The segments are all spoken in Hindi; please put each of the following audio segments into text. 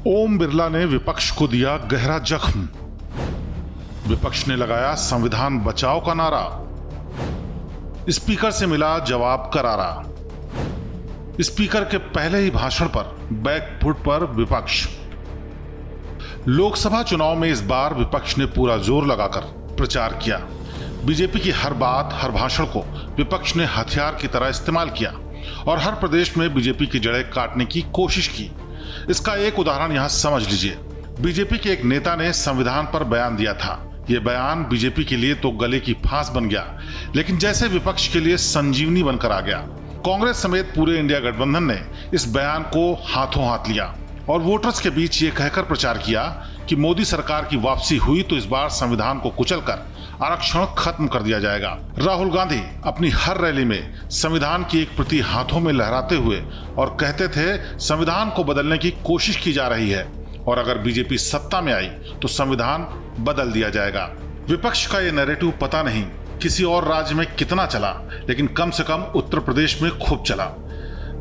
ओम बिरला ने विपक्ष को दिया गहरा जख्म। विपक्ष ने लगाया संविधान बचाओ का नारा। स्पीकर से मिला जवाब करारा। स्पीकर के पहले ही भाषण पर बैकफुट पर विपक्ष। लोकसभा चुनाव में इस बार विपक्ष ने पूरा जोर लगाकर प्रचार किया। बीजेपी की हर बात, हर भाषण को विपक्ष ने हथियार की तरह इस्तेमाल किया और हर प्रदेश में बीजेपी की जड़ें काटने की कोशिश की। इसका एक उदाहरण यहां समझ लीजिए। बीजेपी के एक नेता ने संविधान पर बयान दिया था। यह बयान बीजेपी के लिए तो गले की फांस बन गया, लेकिन जैसे विपक्ष के लिए संजीवनी बनकर आ गया। कांग्रेस समेत पूरे इंडिया गठबंधन ने इस बयान को हाथों हाथ लिया और वोटर्स के बीच ये कहकर प्रचार किया कि मोदी सरकार की वापसी हुई तो इस बार संविधान को कुचलकर आरक्षण खत्म कर दिया जाएगा। राहुल गांधी अपनी हर रैली में संविधान की एक प्रति हाथों में लहराते हुए और कहते थे संविधान को बदलने की कोशिश की जा रही है और अगर बीजेपी सत्ता में आई तो संविधान बदल दिया जाएगा। विपक्ष का ये नैरेटिव पता नहीं किसी और राज्य में कितना चला, लेकिन कम से कम उत्तर प्रदेश में खूब चला,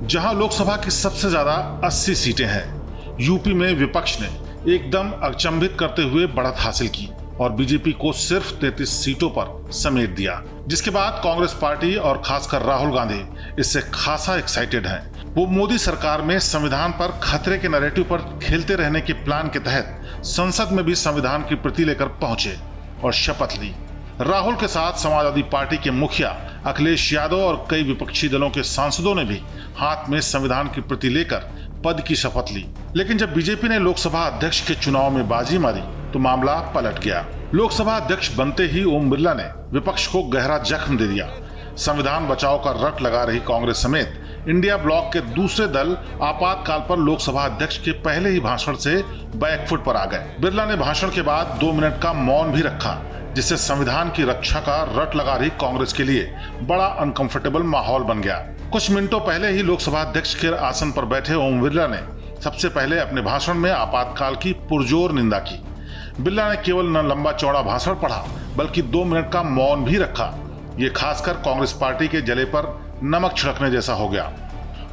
जहां लोकसभा की सबसे ज्यादा 80 सीटें हैं। यूपी में विपक्ष ने एकदम अचंभित करते हुए बढ़त हासिल की और बीजेपी को सिर्फ 33 सीटों पर समेट दिया, जिसके बाद कांग्रेस पार्टी और खासकर राहुल गांधी इससे खासा एक्साइटेड हैं। वो मोदी सरकार में संविधान पर खतरे के नैरेटिव पर खेलते रहने के प्लान के तहत संसद में भी संविधान की प्रति लेकर पहुंचे और शपथ ली। राहुल के साथ समाजवादी पार्टी के मुखिया अखिलेश यादव और कई विपक्षी दलों के सांसदों ने भी हाथ में संविधान की प्रति लेकर पद की शपथ ली। लेकिन जब बीजेपी ने लोकसभा अध्यक्ष के चुनाव में बाजी मारी तो मामला पलट गया। लोकसभा अध्यक्ष बनते ही ओम बिरला ने विपक्ष को गहरा जख्म दे दिया। संविधान बचाओ का रट लगा रही कांग्रेस समेत इंडिया ब्लॉक के दूसरे दल आपातकाल पर लोकसभा अध्यक्ष के पहले ही भाषण से बैकफुट पर आ गए। बिरला ने भाषण के बाद 2 मिनट का मौन भी रखा, जिससे संविधान की रक्षा का रट लगा रही कांग्रेस के लिए बड़ा अनकंफर्टेबल माहौल बन गया। कुछ मिनटों पहले ही लोकसभा अध्यक्ष के आसन पर बैठे ओम बिरला ने सबसे पहले अपने भाषण में आपातकाल की पुरजोर निंदा की। बिरला ने केवल न लंबा चौड़ा भाषण पढ़ा बल्कि 2 मिनट का मौन भी रखा। ये खासकर कांग्रेस पार्टी के जले पर नमक छिड़कने जैसा हो गया।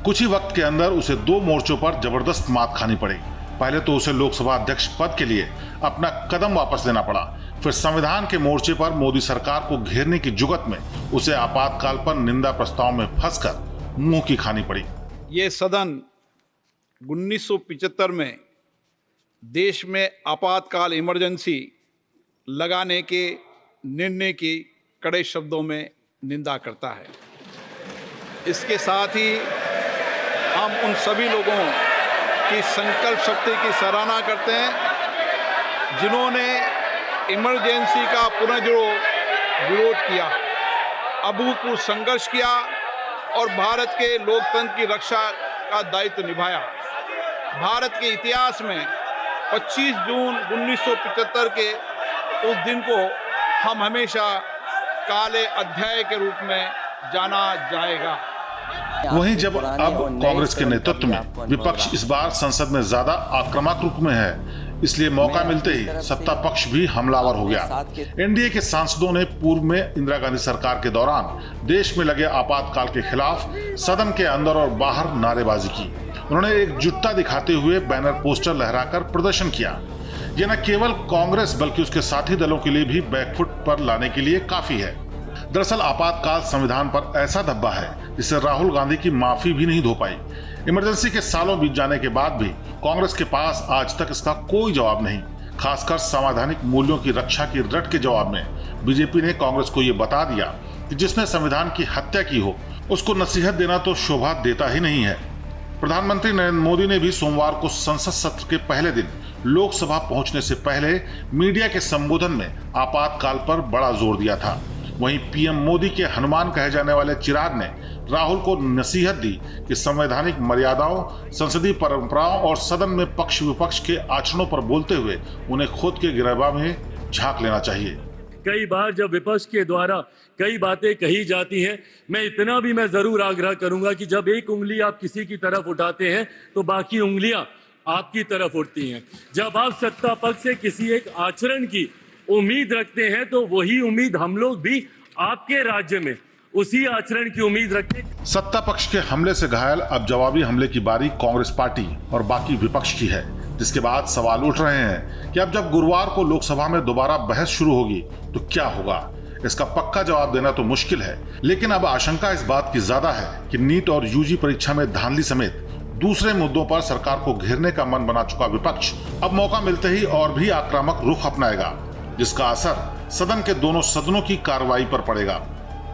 कुछ ही वक्त के अंदर उसे 2 मोर्चों पर जबरदस्त मात खानी पड़ी। पहले तो उसे लोकसभा अध्यक्ष पद के लिए अपना कदम वापस लेना पड़ा, फिर संविधान के मोर्चे पर मोदी सरकार को घेरने की जुगत में उसे आपातकाल पर निंदा प्रस्ताव में फंसकर मुंह की खानी पड़ी। ये सदन 1975 में देश में आपातकाल इमरजेंसी लगाने के निर्णय की कड़े शब्दों में निंदा करता है। इसके साथ ही हम उन सभी लोगों की संकल्प शक्ति की सराहना करते हैं जिन्होंने इमरजेंसी का पुनर्जोर विरोध किया, अभूतपूर्व संघर्ष किया और भारत के लोकतंत्र की रक्षा का दायित्व निभाया। भारत के इतिहास में 25 जून 1975 के उस दिन को हम हमेशा काले अध्याय के रूप में जाना जाएगा। वहीं जब अब कांग्रेस के नेतृत्व में विपक्ष इस बार संसद में ज्यादा आक्रामक रूप में है, इसलिए मौका मिलते ही सत्ता पक्ष भी हमलावर हो गया। एनडीए के सांसदों ने पूर्व में इंदिरा गांधी सरकार के दौरान देश में लगे आपातकाल के खिलाफ सदन के अंदर और बाहर नारेबाजी की। उन्होंने एकजुटता दिखाते हुए बैनर पोस्टर लहराकर प्रदर्शन किया। यह न केवल कांग्रेस बल्कि उसके साथी दलों के लिए भी बैकफुट पर लाने के लिए काफी है। दरअसल आपातकाल संविधान पर ऐसा धब्बा है जिसे राहुल गांधी की माफी भी नहीं धो पाई। इमरजेंसी के सालों बीत जाने के बाद भी कांग्रेस के पास आज तक इसका कोई जवाब नहीं। खासकर संवैधानिक मूल्यों की रक्षा की रट के जवाब में बीजेपी ने कांग्रेस को ये बता दिया कि जिसने संविधान की हत्या की हो उसको नसीहत देना तो शोभा देता ही नहीं है। प्रधानमंत्री नरेंद्र मोदी ने भी सोमवार को संसद सत्र के पहले दिन लोकसभा पहुंचने से पहले मीडिया के संबोधन में आपातकाल पर बड़ा जोर दिया था। वहीं पीएम मोदी के हनुमान कहे जाने वाले चिराग ने राहुल को नसीहत दी कि संवैधानिक मर्यादाओं, संसदीय परंपराओं और सदन में पक्ष विपक्ष के आचरणों पर बोलते हुए उन्हें खुद के गिरबान में झांक लेना चाहिए। कई बार जब विपक्ष के द्वारा कई बातें कही जाती हैं, मैं इतना भी मैं जरूर आग्रह करूंगा कि जब एक उंगली आप किसी की तरफ उठाते हैं तो बाकी उंगलियां आपकी तरफ उठती हैं। जब आप सत्ता पक्ष से किसी एक आचरण की उम्मीद रखते हैं तो वही उम्मीद हम लोग भी आपके राज्य में उसी आचरण की उम्मीद रखते। सत्ता पक्ष के हमले से घायल अब जवाबी हमले की बारी कांग्रेस पार्टी और बाकी विपक्ष की है। जिसके बाद सवाल उठ रहे हैं कि अब जब गुरुवार को लोकसभा में दोबारा बहस शुरू होगी तो क्या होगा। इसका पक्का जवाब देना तो मुश्किल है, लेकिन अब आशंका इस बात की ज्यादा है कि नीट और यूजी परीक्षा में धांधली समेत दूसरे मुद्दों पर सरकार को घेरने का मन बना चुका विपक्ष अब मौका मिलते ही और भी आक्रामक रुख अपनाएगा, जिसका असर सदन के दोनों सदनों की कार्रवाई पर पड़ेगा।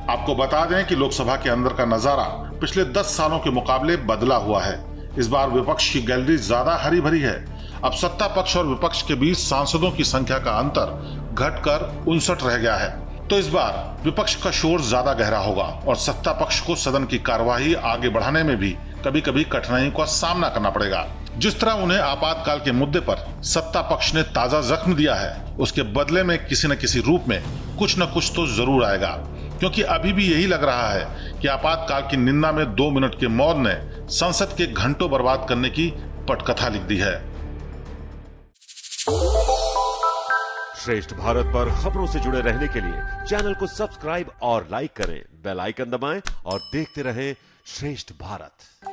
आपको बता दें कि लोकसभा के अंदर का नजारा पिछले 10 सालों के मुकाबले बदला हुआ है। इस बार विपक्ष की गैलरी ज्यादा हरी भरी है। अब सत्ता पक्ष और विपक्ष के बीच सांसदों की संख्या का अंतर घटकर 59 रह गया है। तो इस बार विपक्ष का शोर ज्यादा गहरा होगा और सत्ता पक्ष को सदन की कार्यवाही आगे बढ़ाने में भी कभी कभी कठिनाइयों का सामना करना पड़ेगा। जिस तरह उन्हें आपातकाल के मुद्दे पर सत्ता पक्ष ने ताजा जख्म दिया है, उसके बदले में किसी न किसी रूप में कुछ न कुछ तो जरूर आएगा, क्योंकि अभी भी यही लग रहा है कि आपातकाल की निंदा में 2 मिनट के मौन ने संसद के घंटों बर्बाद करने की पटकथा लिख दी है। श्रेष्ठ भारत पर खबरों से जुड़े रहने के लिए चैनल को सब्सक्राइब और लाइक करें, बेल आइकन दबाएं और देखते रहें श्रेष्ठ भारत।